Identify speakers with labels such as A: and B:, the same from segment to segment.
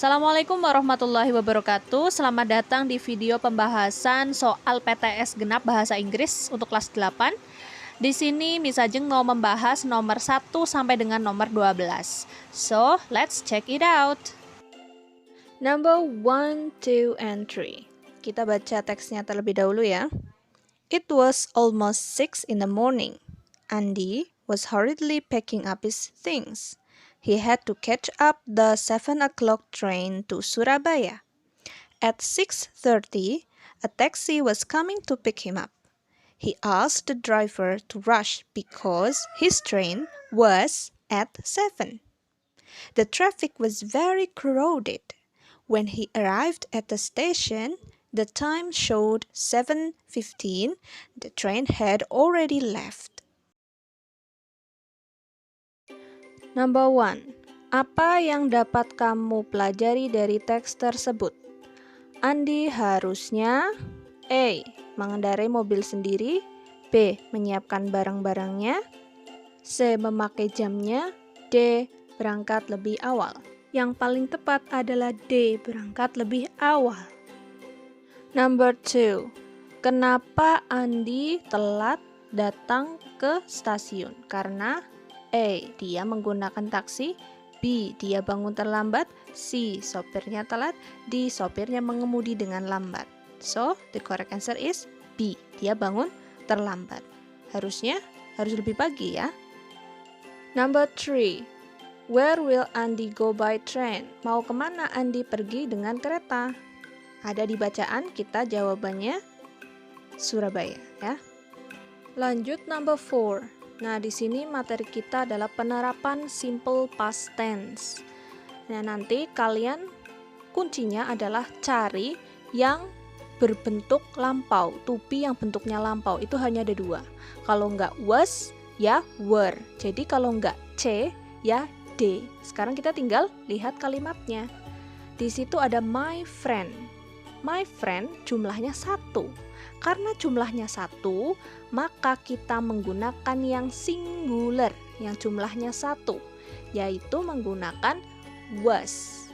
A: Assalamualaikum warahmatullahi wabarakatuh. Selamat datang di video pembahasan soal PTS Genap Bahasa Inggris untuk kelas 8. Di sini Miss Ajeng mau membahas nomor 1 sampai dengan nomor 12. So, let's check it out. Number 1, 2, and 3. Kita baca teksnya terlebih dahulu ya. It was almost 6 in the morning. Andy was hurriedly packing up his things. He had to catch up the 7 o'clock train to Surabaya. At 6:30, a taxi was coming to pick him up. He asked the driver to rush because his train was at 7. The traffic was very crowded. When he arrived at the station, the time showed 7:15. The train had already left. Number 1. Apa yang dapat kamu pelajari dari teks tersebut? Andy harusnya A. Mengendarai mobil sendiri, B. Menyiapkan barang-barangnya, C. Memakai jamnya, D. Berangkat lebih awal. Yang paling tepat adalah D. Berangkat lebih awal. Number 2. Kenapa Andy telat datang ke stasiun? Karena A. Dia menggunakan taksi, B. Dia bangun terlambat, C. Sopirnya telat, D. Sopirnya mengemudi dengan lambat. So, the correct answer is B. Dia bangun terlambat. Harus lebih pagi ya. Number 3. Where will Andy go by train? Mau kemana Andy pergi dengan kereta? Ada di bacaan, kita jawabannya Surabaya ya. Lanjut number 4. Nah, di sini materi kita adalah penerapan simple past tense. Nah, nanti kalian kuncinya adalah cari yang berbentuk lampau, to be yang bentuknya lampau. Itu hanya ada 2. Kalau nggak was, ya were. Jadi kalau nggak C, ya D. Sekarang kita tinggal lihat kalimatnya. Di situ ada my friend. My friend jumlahnya 1. Karena jumlahnya 1, maka kita menggunakan yang singular, yang jumlahnya 1, yaitu menggunakan was.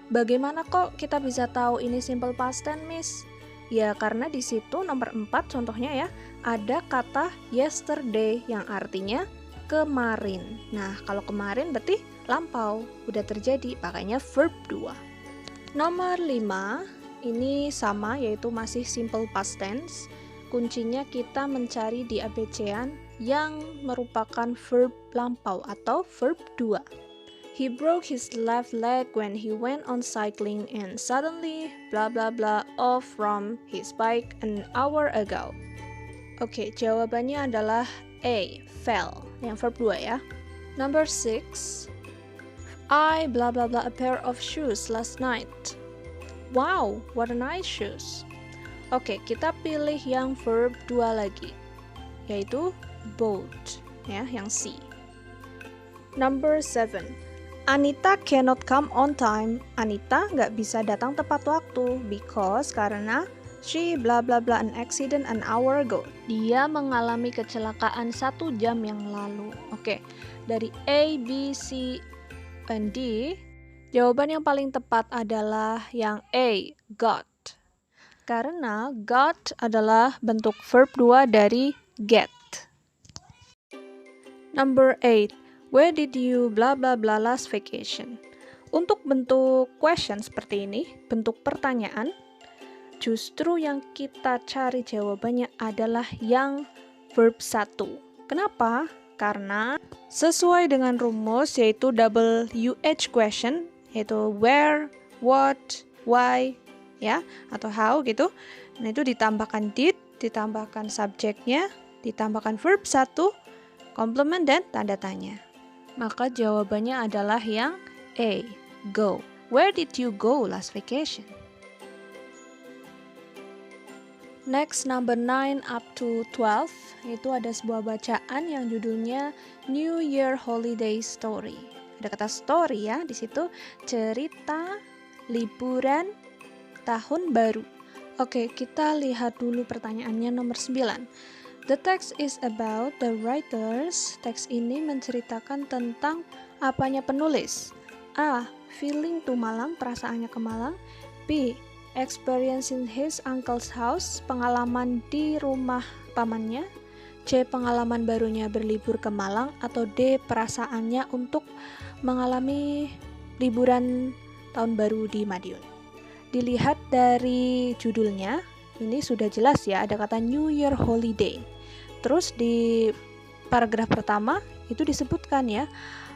A: Bagaimana kok kita bisa tahu ini simple past tense, Miss? Ya, karena di situ nomor 4 contohnya ya, ada kata yesterday yang artinya kemarin. Nah, kalau kemarin berarti lampau, udah terjadi, makanya verb 2. Nomor 5, ini sama, yaitu masih simple past tense. Kuncinya kita mencari di ABC-an yang merupakan verb lampau atau verb 2. He broke his left leg when he went on cycling and suddenly blah blah blah off from his bike an hour ago. Oke, jawabannya adalah A, fell, yang verb 2 ya. Number 6. I blah blah blah a pair of shoes last night. Wow, what a nice shoes. Oke, kita pilih yang verb 2 lagi, yaitu bought, ya, yang C. Number 7. Anita cannot come on time. Anita nggak bisa datang tepat waktu karena she blah blah blah an accident an hour ago. Dia mengalami kecelakaan 1 jam yang lalu. Oke, dari A, B, C, and D, jawaban yang paling tepat adalah yang A, got. Karena got adalah bentuk verb 2 dari get. Number 8. Where did you blah blah blah last vacation? Untuk bentuk question seperti ini, bentuk pertanyaan, justru yang kita cari jawabannya adalah yang verb 1. Kenapa? Karena sesuai dengan rumus yaitu WH question, yaitu where, what, why, ya, atau how gitu. Nah, itu ditambahkan did, ditambahkan subjeknya, ditambahkan verb 1, komplement dan tanda tanya. Maka jawabannya adalah yang A, go. Where did you go last vacation? Next, number 9 up to 12, itu ada sebuah bacaan yang judulnya New Year Holiday Story. Ada kata story ya, di situ cerita liburan tahun baru. Oke, kita lihat dulu pertanyaannya nomor 9. The text is about the writers. Teks ini menceritakan tentang apanya penulis. A. feeling to Malang, perasaannya ke Malang. B. Experiencing his uncle's house, pengalaman di rumah pamannya. C. Pengalaman barunya berlibur ke Malang. Atau D. Perasaannya untuk mengalami liburan tahun baru di Madiun. Dilihat dari judulnya, ini sudah jelas ya, ada kata New Year Holiday. Terus di paragraf pertama itu disebutkan ya,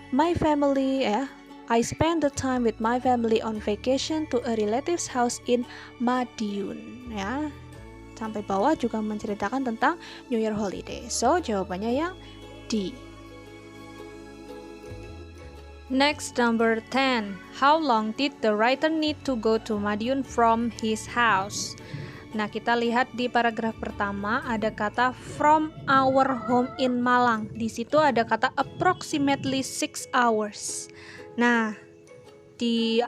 A: my family ya, I spend the time with my family on vacation to a relative's house in Madiun ya. Sampai bawah juga menceritakan tentang New Year holiday. So jawabannya yang D. Next, number 10. How long did the writer need to go to Madiun from his house? Nah, kita lihat di paragraf pertama ada kata from our home in Malang. Di situ ada kata approximately 6 hours. Nah, di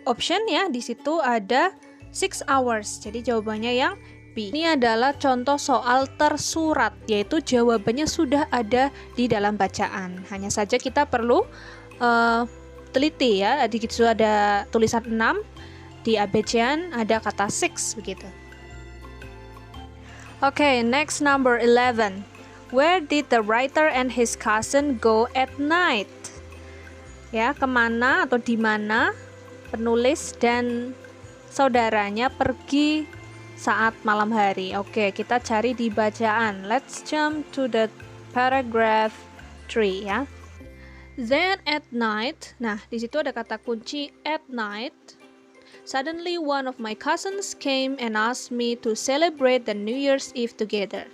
A: option ya, di situ ada 6 hours. Jadi jawabannya yang B. Ini adalah contoh soal tersurat, yaitu jawabannya sudah ada di dalam bacaan. Hanya saja kita perlu teliti ya. Di situ ada tulisan 6, di ABC-an ada kata 6 begitu. Okay, next number 11. Where did the writer and his cousin go at night? Ya, kemana atau di mana penulis dan saudaranya pergi saat malam hari. Oke, kita cari di bacaan. Let's jump to the paragraph 3 ya. Then at night, nah di situ ada kata kunci at night. Suddenly one of my cousins came and asked me to celebrate the New Year's Eve together.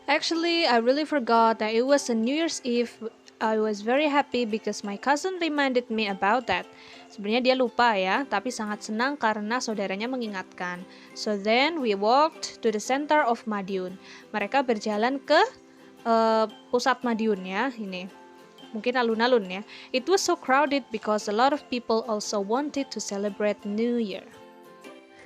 A: Actually, I really forgot that it was a New Year's Eve. I was very happy because my cousin reminded me about that. Sebenarnya dia lupa ya, tapi sangat senang karena saudaranya mengingatkan. So then we walked to the center of Madiun. Mereka berjalan ke pusat Madiun ya, ini. Mungkin alun-alun ya. It was so crowded because a lot of people also wanted to celebrate New Year.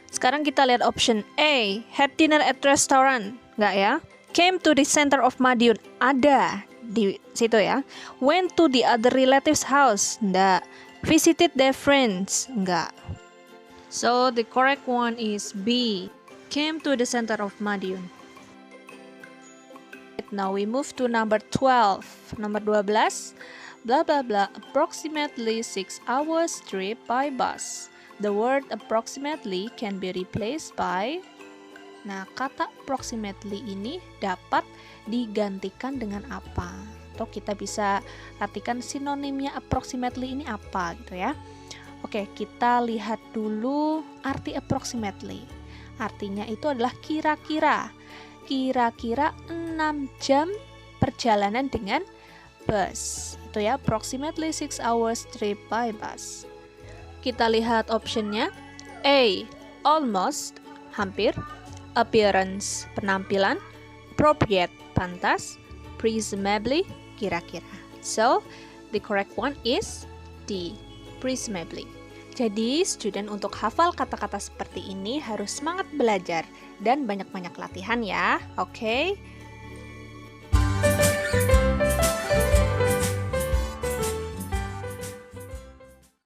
A: Sekarang kita lihat option A, had dinner at restaurant. Enggak ya? Came to the center of Madiun. Ada di situ ya. Went to the other relatives house. Enggak. Visited their friends. Enggak. So the correct one is B. Came to the center of Madiun. Now we move to number 12. Nomor 12. Blah blah blah. Approximately 6 hours trip by bus. The word approximately can be replaced by. Nah, kata approximately ini dapat digantikan dengan apa? Atau kita bisa artikan sinonimnya approximately ini apa gitu ya. Oke, kita lihat dulu arti approximately. Artinya itu adalah kira-kira. Kira-kira 6 jam perjalanan dengan bus. Itu ya, approximately 6 hours trip by bus. Kita lihat optionnya. A. Almost, hampir. Appearance, penampilan. Appropriate, pantas. Presumably, kira-kira. So, the correct one is D. Presumably. Jadi, student untuk hafal kata-kata seperti ini harus semangat belajar dan banyak-banyak latihan ya. Oke?